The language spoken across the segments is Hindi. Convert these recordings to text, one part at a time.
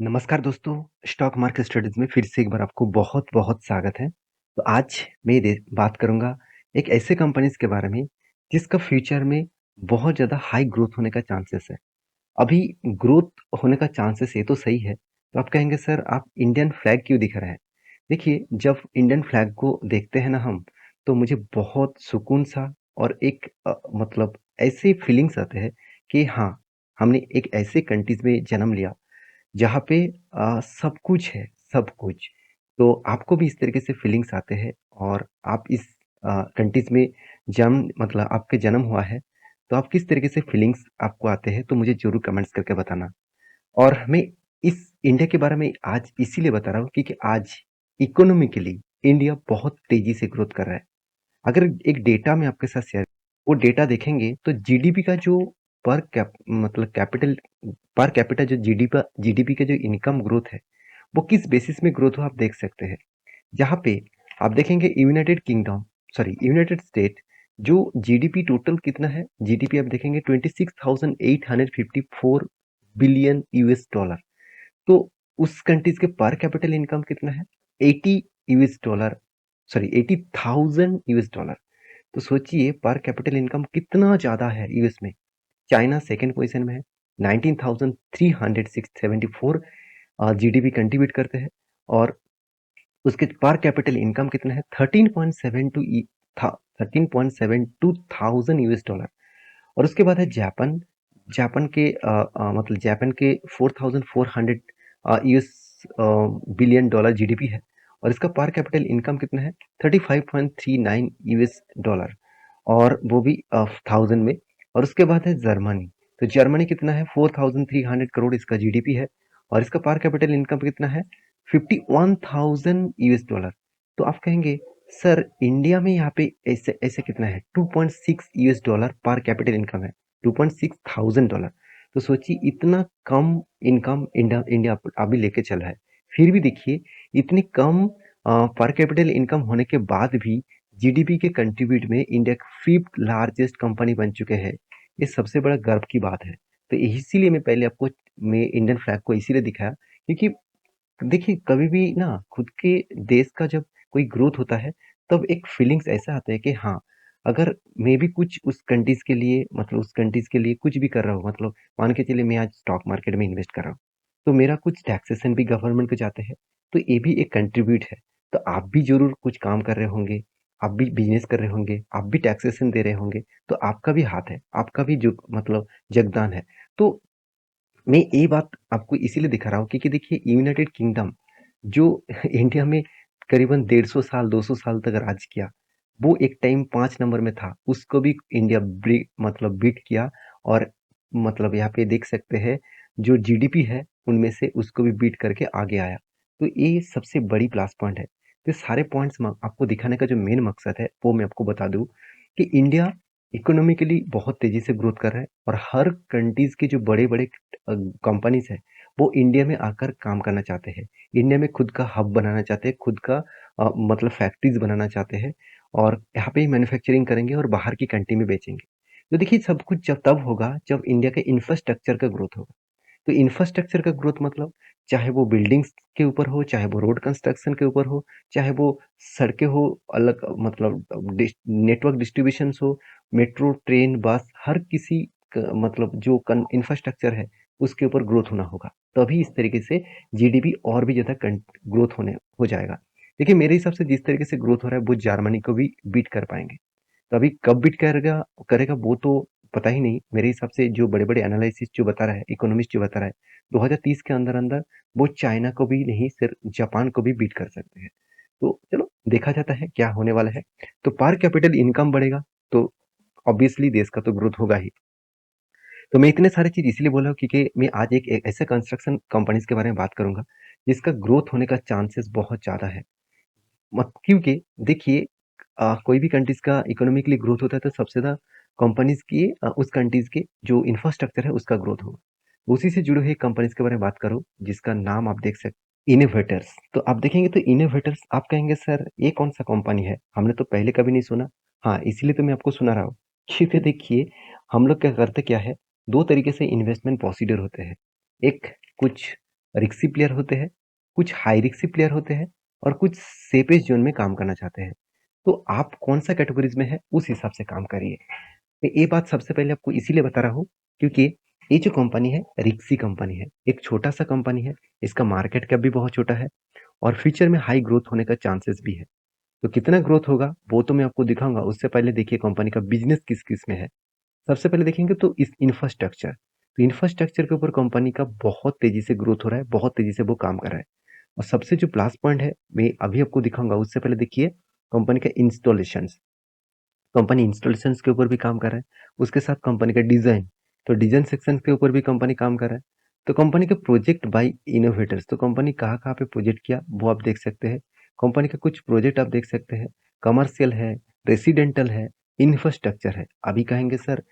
नमस्कार दोस्तों, स्टॉक मार्केट स्टडीज़ में फिर से एक बार आपको बहुत-बहुत स्वागत है। तो आज मैं बात करूँगा एक ऐसे कंपनीज़ के बारे में जिसका फ्यूचर में बहुत ज़्यादा हाई ग्रोथ होने का चांसेस है। अभी ग्रोथ होने का चांसेस ये तो सही है, तो आप कहेंगे सर आप इंडियन फ्लैग क्यों दिखा रहे हैं? देखिए, जब इंडियन फ्लैग को देखते हैं ना हम, तो मुझे बहुत सुकून सा और एक मतलब ऐसे फीलिंग्स आते हैं कि हाँ, हमने एक ऐसे कंट्रीज़ में जन्म लिया जहाँ पे सब कुछ है, सब कुछ। तो आपको भी इस तरीके से फीलिंग्स आते हैं और आप इस कंट्रीज़ में जन्म मतलब आपके जन्म हुआ है, तो आप किस तरीके से फीलिंग्स आपको आते हैं, तो मुझे ज़रूर कमेंट्स करके बताना। और मैं इस इंडिया के बारे में आज इसीलिए बता रहा हूँ क्योंकि आज इकोनॉमिकली इंडिया बहुत तेज़ी से ग्रोथ कर रहा है। अगर एक डेटा मैं आपके साथ शेयर वो डेटा देखेंगे तो जीडीपी का जो पर कैप मतलब कैपिटल पर कैपिटा जो जीडीपी का जो इनकम ग्रोथ है, वो किस बेसिस में ग्रोथ हो आप देख सकते हैं। जहाँ पे आप देखेंगे यूनाइटेड स्टेट जो जीडीपी टोटल कितना है, जीडीपी आप देखेंगे 26,854 बिलियन यूएस डॉलर। तो उस कंट्रीज के पर कैपिटल इनकम कितना है? 80 US dollar, sorry 80,000 US dollar. तो सोचिए पर कैपिटल इनकम कितना ज़्यादा है यूएस में। चाइना सेकंड पोजीशन में है, 19,374 जीडीपी कंट्रीब्यूट करते हैं और उसके पर कैपिटल इनकम कितना है 13.72 थाउजेंड यूएस डॉलर। और उसके बाद है जापान। जापान के 4,400 यूएस बिलियन डॉलर जीडीपी है और इसका पर कैपिटल इनकम कितना है 35.39 यूएस डॉलर और वो भी थाउजेंड में। और उसके बाद है जर्मनी। तो जर्मनी कितना है 4,300 करोड़ इसका जीडीपी है और इसका पर कैपिटल इनकम कितना है 51,000 यूएस डॉलर। तो आप कहेंगे सर इंडिया में यहाँ पे ऐसे ऐसे कितना है 2.6 यूएस डॉलर पर कैपिटल इनकम है 2.6 थाउजेंड डॉलर। तो सोचिए इतना कम इनकम इंडिया इंडिया अभी लेके चल रहा है। फिर भी देखिए इतनी कम पर कैपिटल इनकम होने के बाद भी जीडीपी के कंट्रीब्यूट में इंडिया फिफ्थ लार्जेस्ट कंपनी बन चुके हैं। ये सबसे बड़ा गर्व की बात है। तो इसीलिए मैं इंडियन फ्लैग को इसीलिए दिखाया क्योंकि देखिए कभी भी ना खुद के देश का जब कोई ग्रोथ होता है तब एक फीलिंग्स ऐसा आता है कि हाँ, अगर मैं भी कुछ उस कंट्रीज के लिए मतलब उस कंट्रीज के लिए कुछ भी कर रहा हूँ, मतलब मान के चलिए मैं आज स्टॉक मार्केट में इन्वेस्ट कर रहा हूँ, तो मेरा कुछ टैक्सेशन भी गवर्नमेंट को जाते हैं। तो ये भी एक कंट्रीब्यूट है। तो आप भी जरूर कुछ काम कर रहे होंगे, आप भी बिजनेस कर रहे होंगे, आप भी टैक्सेशन दे रहे होंगे, तो आपका भी हाथ है, आपका भी जो मतलब योगदान है। तो मैं ये बात आपको इसीलिए दिखा रहा हूँ क्योंकि देखिए यूनाइटेड किंगडम जो इंडिया में करीबन 150 साल 200 साल तक राज किया, वो एक टाइम 5 नंबर में था, उसको भी इंडिया मतलब बीट किया। और मतलब यहाँ पे देख सकते हैं जो जीडीपी है उनमें से उसको भी बीट करके आगे आया। तो ये सबसे बड़ी प्लस पॉइंट है। तो सारे पॉइंट्स आपको दिखाने का जो मेन मकसद है वो मैं आपको बता दूं कि इंडिया इकोनॉमिकली बहुत तेजी से ग्रोथ कर रहा है और हर कंट्रीज के जो बड़े बड़े कंपनीज है वो इंडिया में आकर काम करना चाहते हैं। इंडिया में खुद का हब बनाना चाहते हैं, खुद का मतलब फैक्ट्रीज बनाना चाहते हैं और यहाँ पे ही मैन्युफैक्चरिंग करेंगे और बाहर की कंट्री में बेचेंगे। तो देखिए सब कुछ जब तब होगा जब इंडिया के इंफ्रास्ट्रक्चर का ग्रोथ होगा। तो इंफ्रास्ट्रक्चर का ग्रोथ मतलब चाहे वो बिल्डिंग्स के ऊपर हो, चाहे वो रोड कंस्ट्रक्शन के ऊपर हो, चाहे वो सड़कें हो, अलग मतलब नेटवर्क डिस्ट्रीब्यूशन हो, मेट्रो ट्रेन बस, हर किसी मतलब जो इंफ्रास्ट्रक्चर है उसके ऊपर ग्रोथ होना होगा, तभी इस तरीके से जीडीपी और भी ज्यादा ग्रोथ होने हो जाएगा। देखिए मेरे हिसाब से जिस तरीके से ग्रोथ हो रहा है वो जर्मनी को भी बीट कर पाएंगे। तो अभी कब बीट करेगा करेगा वो तो पता ही नहीं। मेरे हिसाब से जो बड़े-बड़े एनालिसिस जो बता रहा है, इकोनॉमिस्ट जो बता रहा है, 2030 के अंदर-अंदर वो चाइना को भी नहीं सिर्फ जापान को भी बीट कर सकते हैं। तो चलो देखा जाता है क्या होने वाला है। तो पर कैपिटल इनकम बढ़ेगा तो ऑब्वियसली देश का तो ग्रोथ होगा ही। तो मैं इतने सारे चीज़ इसलिए बोल रहा हूँ क्योंकि मैं आज एक ऐसे कंस्ट्रक्शन कंपनीज के बारे में बात करूँगा, जिसका ग्रोथ होने का चांसेस बहुत ज़्यादा है। मत क्योंकि देखिए कोई भी कंट्रीज का इकोनॉमिकली ग्रोथ होता है तो सबसे ज़्यादा कंपनीज की उस कंट्रीज के जो इंफ्रास्ट्रक्चर है उसका ग्रोथ होगा। उसी से जुड़े हुए कंपनीज के बारे में बात करूँ जिसका नाम आप देख सकते इनोवेटर्स। तो आप देखेंगे तो इनोवेटर्स आप कहेंगे सर ये कौन सा कंपनी है, हमने तो पहले कभी नहीं सुना। हाँ इसीलिए तो मैं आपको सुना रहा हूँ क्योंकि देखिए हम लोग क्या करते क्या है, दो तरीके से इन्वेस्टमेंट प्रोसीजर होते हैं। एक कुछ रिस्की प्लेयर होते हैं, कुछ हाई रिस्की प्लेयर होते हैं और कुछ सेफेस्ट जोन में काम करना चाहते हैं। तो आप कौन-सा कैटेगरीज़ में है, उस हिसाब से काम करिए। मैं ये बात सबसे पहले आपको इसीलिए बता रहा हूँ, क्योंकि ये जो कंपनी है, रिस्की कंपनी है। एक छोटा-सा कंपनी है, इसका मार्केट कैप भी बहुत छोटा है और फ्यूचर में हाई ग्रोथ होने का चांसेस भी है। तो कितना ग्रोथ होगा, वो तो मैं आपको दिखाऊँगा, उससे पहले देखिए कंपनी का बिज़नेस किस-किस में है। सबसे पहले देखेंगे तो इस इंफ्रास्ट्रक्चर। तो इंफ्रास्ट्रक्चर के ऊपर कंपनी का बहुत तेज़ी से ग्रोथ हो रहा है, बहुत तेज़ी से वो काम कर रहा है। और सबसे जो प्लस पॉइंट है, मैं अभी आपको दिखाऊँगा, उससे पहले देखिए कंपनी का इंस्टॉलेशंस। कंपनी इंस्टॉलेशंस के ऊपर भी काम कर रहा है। उसके साथ कंपनी का डिज़ाइन, तो डिज़ाइन सेक्शन के ऊपर भी कंपनी काम कर रहा है। तो कंपनी के प्रोजेक्ट बाय इनोवेटर्स, तो कंपनी कहाँ-कहाँ पे प्रोजेक्ट किया, वो आप देख सकते हैं। कंपनी के कुछ प्रोजेक्ट आप देख सकते हैं, कमर्शियल है, रेसिडेंटल है, इंफ्रास्ट्रक्चर है। अभी कहेंगे सर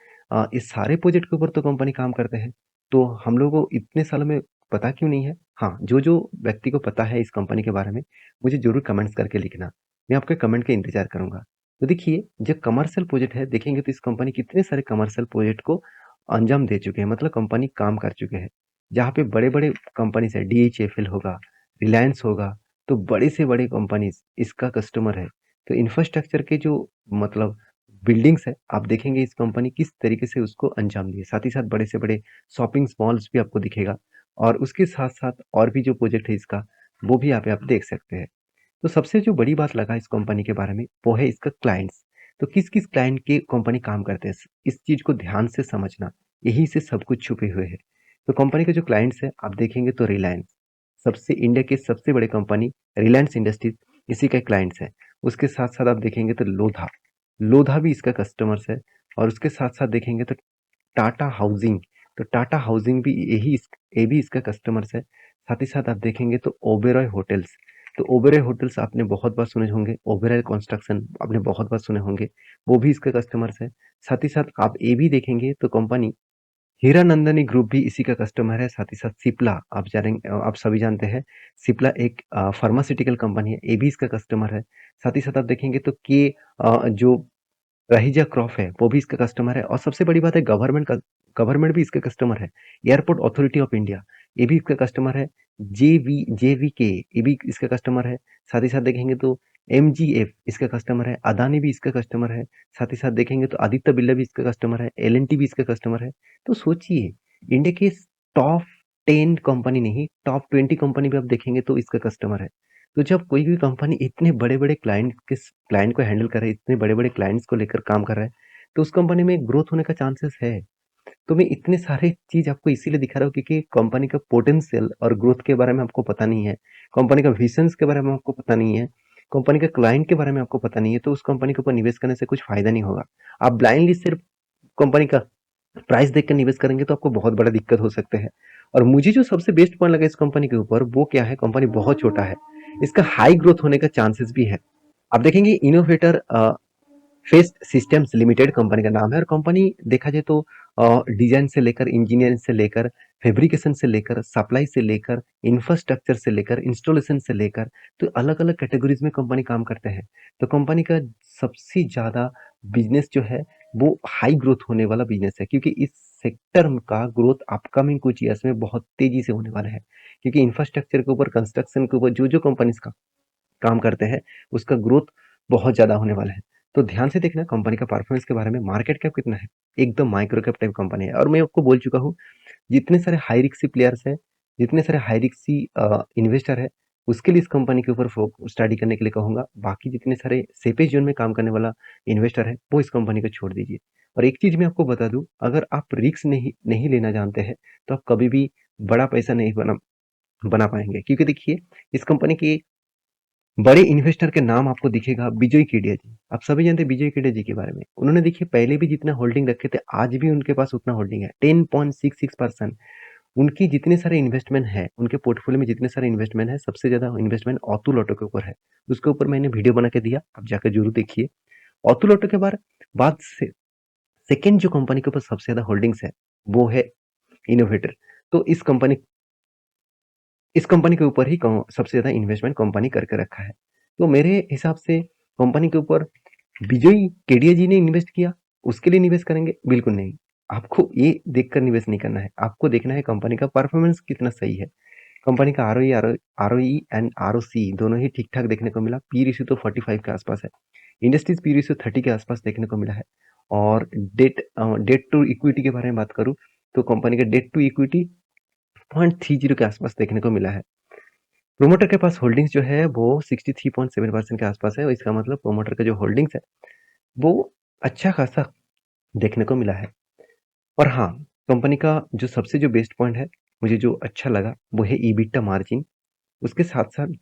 इस सारे प्रोजेक्ट के ऊपर तो कंपनी काम करते हैं, तो हम लोगों को इतने सालों में पता क्यों नहीं है? हाँ, जो-जो व्यक्ति को पता है इस कंपनी के बारे में, मुझे ज़रूर कमेंट्स करके लिखना। मैं आपके कमेंट का इंतज़ार करूँगा। तो देखिए, जो कमर्शियल प्रोजेक्ट है, देखेंगे तो इस कंपनी कितने सारे कमर्शियल प्रोजेक्ट को अंजाम दे चुके हैं, मतलब कंपनी काम कर चुके हैं। जहाँ पे बड़े-बड़े कंपनीज़ है, डीएचएफएल होगा, रिलायंस होगा, तो बड़े से बड़े कंपनीज़ इसका कस्टमर है। तो इंफ्रास्ट्रक्चर के जो मतलब बिल्डिंग्स है, आप देखेंगे इस कंपनी किस तरीके से उसको अंजाम दिए। साथ ही साथ बड़े से बड़े शॉपिंग मॉल्स भी आपको दिखेगा और उसके साथ-साथ और भी जो प्रोजेक्ट है इसका, वो भी यहाँ पे आप देख सकते हैं। तो सबसे जो बड़ी बात लगा इस कंपनी के बारे में, वो है इसका क्लाइंट्स। तो किस-किस क्लाइंट के कंपनी काम करते हैं, इस चीज़ को ध्यान से समझना, यहीं से सब कुछ छुपे हुए हैं। तो कंपनी के जो क्लाइंट्स हैं, आप देखेंगे तो रिलायंस, सबसे इंडिया के सबसे बड़े कंपनी रिलायंस इंडस्ट्रीज, इसी के क्लाइंट्स हैं। उसके साथ-साथ आप देखेंगे तो लोधा, लोधा भी इसका कस्टमर्स है और उसके साथ-साथ देखेंगे तो टाटा हाउसिंग, तो टाटा हाउसिंग भी ये भी इसका कस्टमर्स है। साथ ही साथ आप देखेंगे तो ओबेरॉय होटल्स, तो ओबेरॉय होटल्स आपने बहुत बार सुने होंगे, ओबेरॉय कंस्ट्रक्शन आपने बहुत बार सुने होंगे, वो भी इसके कस्टमर्स है। साथ ही साथ आप ये भी देखेंगे तो कंपनी हीरानंदानी ग्रुप भी इसी का कस्टमर है। साथ ही साथ सिप्ला, आप सभी जानते हैं, सिप्ला एक फार्मास्यूटिकल कंपनी है, ये भी इसका कस्टमर है। साथ ही साथ आप देखेंगे तो जो रहीजा क्रॉप है, वो भी इसका कस्टमर है और सबसे बड़ी बात है गवर्नमेंट भी इसका कस्टमर है। एयरपोर्ट अथॉरिटी ऑफ इंडिया, ये भी इसका कस्टमर है। जेवीके, ये भी इसका कस्टमर है। साथ ही साथ देखेंगे तो एमजीएफ इसका कस्टमर है, अदानी भी इसका कस्टमर है। साथ ही साथ देखेंगे तो आदित्य बिरला भी इसका कस्टमर है, एल&टी भी इसका कस्टमर है। तो सोचिए, इंडिया के टॉप 10 कंपनी नहीं, टॉप 20 कंपनी भी आप देखेंगे तो इसका कस्टमर है। तो जब कोई भी कंपनी इतने बड़े-बड़े क्लाइंट को हैंडल कर रहा है, इतने बड़े-बड़े क्लाइंट्स को लेकर काम कर रहा है, तो उस कंपनी में ग्रोथ होने का चांसेस है। तो मैं इतने सारे चीज़ आपको इसीलिए दिखा रहा हूँ क्योंकि कंपनी का पोटेंशियल और ग्रोथ के बारे में आपको पता नहीं है। कंपनी का विजन्स के बारे में आपको पता नहीं है। कंपनी के क्लाइंट के बारे में आपको पता नहीं है, तो उस कंपनी के ऊपर निवेश करने से कुछ फायदा नहीं होगा। आप ब्लाइंडली सिर्फ कंपनी का प्राइस देख कर निवेश करेंगे तो आपको बहुत बड़ा दिक्कत हो सकते हैं। और मुझे जो सबसे बेस्ट पॉइंट लगा इस कंपनी के ऊपर, वो क्या है, कंपनी बहुत छोटा है, इसका हाई ग्रोथ होने का चांसेस भी है। आप देखेंगे innovator fest systems limited company का नाम है और कंपनी देखा जाए तो डिजाइन से लेकर, इंजीनियरिंग से लेकर, फैब्रिकेशन से लेकर, सप्लाई से लेकर, इंफ्रास्ट्रक्चर से लेकर, इंस्टॉलेशन से लेकर, तो अलग अलग कैटेगरीज में कंपनी काम करते हैं। तो कंपनी का सबसे ज्यादा बिजनेस जो है, वो हाई ग्रोथ होने वाला बिजनेस है, क्योंकि इस सेक्टर का ग्रोथ अपकमिंग कुछ ईयर्स में बहुत तेजी से होने वाला है। क्योंकि इंफ्रास्ट्रक्चर के ऊपर, कंस्ट्रक्शन के ऊपर जो जो कंपनीज का काम करते हैं, उसका ग्रोथ बहुत ज़्यादा होने वाला है। तो ध्यान से देखना कंपनी का परफॉर्मेंस के बारे में, मार्केट कैप कितना है, एकदम माइक्रो कैप टाइप कंपनी है। और मैं आपको बोल चुका हूँ, जितने सारे हाई रिस्की प्लेयर्स हैं, जितने सारे हाई रिस्की इन्वेस्टर है, उसके लिए इस कंपनी के ऊपर स्टडी करने के लिए कहूँगा। बाकी जितने सारे सेफेस्ट जोन में काम करने वाला इन्वेस्टर है, वो इस कंपनी को छोड़ दीजिए। और एक चीज़ मैं आपको बता दूँ, अगर आप रिस्क नहीं नहीं लेना जानते हैं, तो आप कभी भी बड़ा पैसा नहीं बना बना पाएंगे। क्योंकि देखिए, इस कंपनी की बड़े इन्वेस्टर के नाम आपको दिखेगा, विजय केडिया जी। आप सभी जानते हैं विजय केडिया जी के बारे में। उन्होंने देखिए पहले भी जितना होल्डिंग रखे थे, आज भी उनके पास उतना होल्डिंग है, 10.66%। उनकी जितने सारे इन्वेस्टमेंट है, उनके पोर्टफोलियो में जितने सारे इन्वेस्टमेंट है, सबसे ज्यादा इन्वेस्टमेंट अतुल ऑटो के ऊपर है। उसके ऊपर मैंने वीडियो बना के दिया, आप जाकर जरूर देखिए। अतुल ऑटो के बाद से सेकेंड जो कंपनी के ऊपर सबसे ज्यादा होल्डिंग्स है, वो है इनोवेटर। तो इस कंपनी के ऊपर ही सबसे ज्यादा इन्वेस्टमेंट कंपनी करके रखा है। तो मेरे हिसाब से कंपनी के ऊपर विजय केडिया जी ने इन्वेस्ट किया, उसके लिए निवेश करेंगे? बिल्कुल नहीं। आपको ये देखकर निवेश नहीं करना है, आपको देखना है कंपनी का परफॉर्मेंस कितना सही है। कंपनी का आरओई एंड आरओसी दोनों ही ठीक-ठाक देखने को मिला। पी रेशियो तो 45 के आसपास है। इंडस्ट्रीज पी रेशियो 30 के आसपास देखने को मिला है। और डेट टू इक्विटी के बारे में बात करूँ तो कंपनी का डेट टू इक्विटी 0.30 के आसपास देखने को मिला है। प्रोमोटर के पास होल्डिंग्स जो है वो 63.7% के आसपास है और इसका मतलब प्रोमोटर का जो होल्डिंग्स है वो अच्छा खासा देखने को मिला है। और हाँ, कंपनी का जो सबसे जो बेस्ट पॉइंट है, मुझे जो अच्छा लगा वो है ईबिटा मार्जिन। उसके साथ-साथ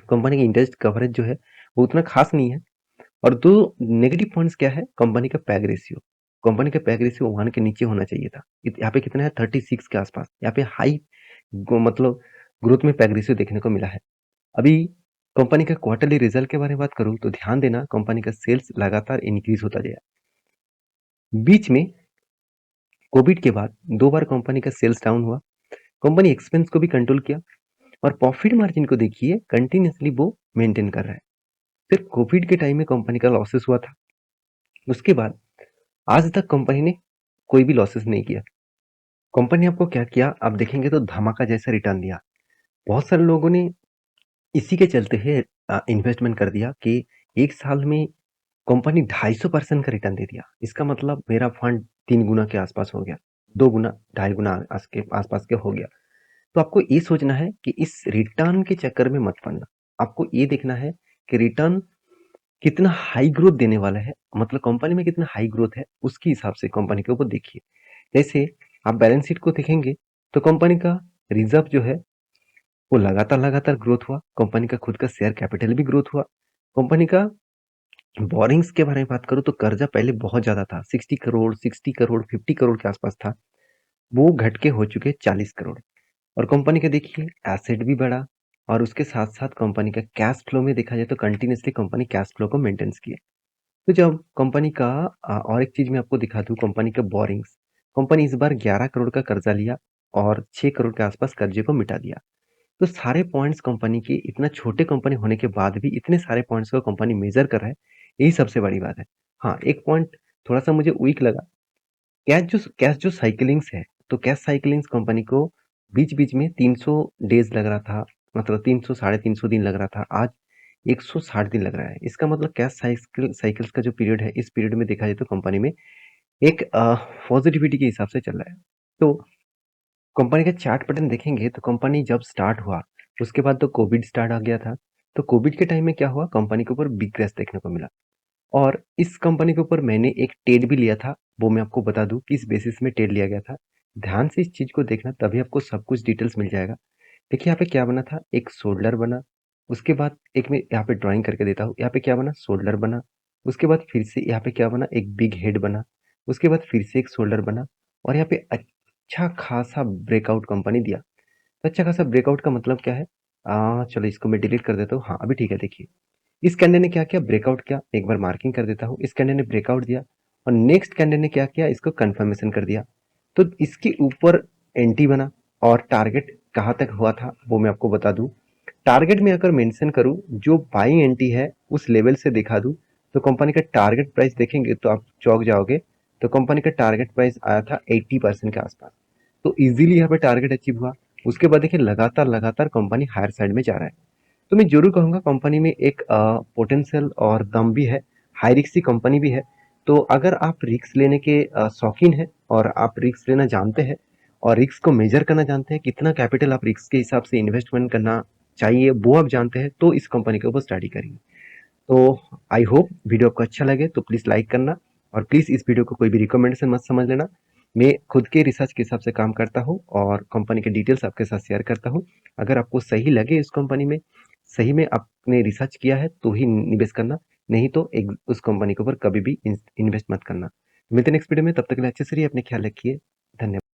कंपनी की इंटरेस्ट कवरेज जो है वो उतना खास नहीं है। और दो नेगेटिव पॉइंट्स क्या है, कंपनी का पैग रेशियो। कंपनी का पैग रेशियो 1 के नीचे होना चाहिए था। यहाँ पे कितना है 36 के आसपास। यहाँ पे हाई मतलब ग्रोथ में पैग रेशियो देखने को मिला है। अभी कंपनी का क्वार्टरली रिजल्ट के बारे में बात करूं तो ध्यान देना, कंपनी का सेल्स लगातार इंक्रीज होता गया। बीच में कोविड के बाद 2 बार कंपनी का सेल्स डाउन हुआ। कंपनी एक्सपेंस को भी कंट्रोल किया और प्रॉफिट मार्जिन को देखिए कंटिन्यूअसली वो मेंटेन कर रहा है। सिर्फ कोविड के टाइम में कंपनी का लॉसेस हुआ था। उसके बाद आज तक कंपनी ने कोई भी लॉसेस नहीं किया। कंपनी आपको क्या किया, आप देखेंगे तो धमाका जैसा रिटर्न दिया। बहुत सारे लोगों ने इसी के चलते है इन्वेस्टमेंट कर दिया कि एक साल में कंपनी 250% का रिटर्न दे दिया। इसका मतलब मेरा फंड 3 गुना के आसपास हो गया, 2 गुना, 2.5 गुना के आसपास के हो गया। तो आपको ये सोचना है कि इस रिटर्न के चक्कर में मत पड़ना। आपको ये देखना है कि रिटर्न कितना हाई ग्रोथ देने वाला है, मतलब कंपनी में कितना हाई ग्रोथ है, उसके हिसाब से कंपनी के ऊपर देखिए। जैसे आप बैलेंस शीट को देखेंगे तो कंपनी का रिजर्व जो है वो लगातार ग्रोथ हुआ। कंपनी का खुद का शेयर कैपिटल भी ग्रोथ हुआ। कंपनी का बोरिंग्स के बारे में बात करूं तो कर्जा पहले बहुत ज्यादा था, 60 करोड़ 50 करोड़ के आसपास था। वो घट के हो चुके 40 करोड़। और कंपनी का देखिए एसेट भी बढ़ा और उसके साथ साथ कंपनी का कैश फ्लो में देखा जाए तो कंटिन्यूसली कंपनी कैश फ्लो को मेंटेन किए। तो जब कंपनी का और एक चीज मैं आपको दिखा दूं, कंपनी का बोरिंग्स। कंपनी इस बार 11 करोड़ का कर्जा लिया और 6 करोड़ के आसपास कर्जे को मिटा दिया। तो सारे पॉइंट्स कंपनी के, इतना छोटे कंपनी होने के बाद भी इतने सारे पॉइंट्स को कंपनी मेजर कर रहा है, यही सबसे बड़ी बात है। हाँ, एक पॉइंट थोड़ा सा मुझे वीक लगा, कैश जो साइकिलिंग्स है, तो कैश साइकिलिंग्स कंपनी को बीच बीच में 300 डेज लग रहा था, मतलब 300 350 दिन लग रहा था, आज 160 दिन लग रहा है। इसका मतलब कैश साइकिल्स का जो पीरियड है, इस पीरियड में देखा जाए तो कंपनी में एक पॉजिटिविटी के हिसाब से चल रहा है। तो कंपनी का चार्ट पैटर्न देखेंगे तो कंपनी जब स्टार्ट हुआ उसके बाद तो कोविड स्टार्ट आ गया था। तो कोविड के टाइम में क्या हुआ, कंपनी के ऊपर बिग क्रैश देखने को मिला। और इस कंपनी के ऊपर मैंने एक ट्रेड भी लिया था, वो मैं आपको बता दूं किस बेसिस में ट्रेड लिया गया था। ध्यान से इस चीज को देखना, तभी आपको सब कुछ डिटेल्स मिल जाएगा। देखिए यहाँ पे क्या बना था, एक शोल्डर बना। उसके बाद एक मैं यहाँ पे ड्राइंग करके देता हूँ, यहाँ पे क्या बना, शोल्डर बना। उसके बाद फिर से यहाँ पे क्या बना, एक बिग हेड बना। उसके बाद फिर से एक शोल्डर बना और यहाँ पे अच्छा खासा ब्रेकआउट कंपनी दिया। तो अच्छा खासा ब्रेकआउट का मतलब क्या है, चलो इसको मैं डिलीट कर देता हूँ। हाँ अभी ठीक है। देखिए इस कैंडल ने क्या किया, ब्रेकआउट किया। एक बार मार्किंग कर देता हूँ, इस कैंडल ने ब्रेकआउट दिया और नेक्स्ट कैंडल ने क्या किया, इसको कंफर्मेशन कर दिया। तो इसके ऊपर एंटी बना और टारगेट कहाँ तक हुआ था वो मैं आपको बता दूं। टारगेट में अगर मेंशन करूं, जो बाइंग एंटी है उस लेवल से दिखा दूं, तो कंपनी का टारगेट प्राइस देखेंगे तो आप चौंक जाओगे। तो कंपनी का टारगेट प्राइस आया था 80% के आसपास। तो इजीली यहाँ पे टारगेट अचीव हुआ। उसके बाद देखिए लगातार कंपनी हायर साइड में जा रहा है। तो मैं जरूर कहूंगा कंपनी में एक पोटेंशियल और दम भी है, हाई रिस्क की कंपनी भी है। तो अगर आप रिस्क लेने के शौकीन है और आप रिस्क लेना जानते हैं और रिस्क को मेजर करना जानते हैं, कितना कैपिटल आप रिस्क के हिसाब से इन्वेस्टमेंट करना चाहिए वो आप जानते हैं, तो इस कंपनी के ऊपर स्टडी करिए। तो आई होप वीडियो आपको अच्छा लगे तो प्लीज़ लाइक करना और प्लीज़ इस वीडियो को कोई भी रिकमेंडेशन मत समझ लेना। मैं खुद के रिसर्च के हिसाब से काम करता हूँ और कंपनी के डिटेल्स आपके साथ शेयर करता हूँ। अगर आपको सही लगे इस कंपनी में, सही में आपने रिसर्च किया है तो ही निवेश करना, नहीं तो एक उस कंपनी के ऊपर कभी भी इन्वेस्ट मत करना। मिलते हैं नेक्स्ट वीडियो में, तब तक के लिए अच्छे से रहिए, अपने ख्याल रखिए। धन्यवाद।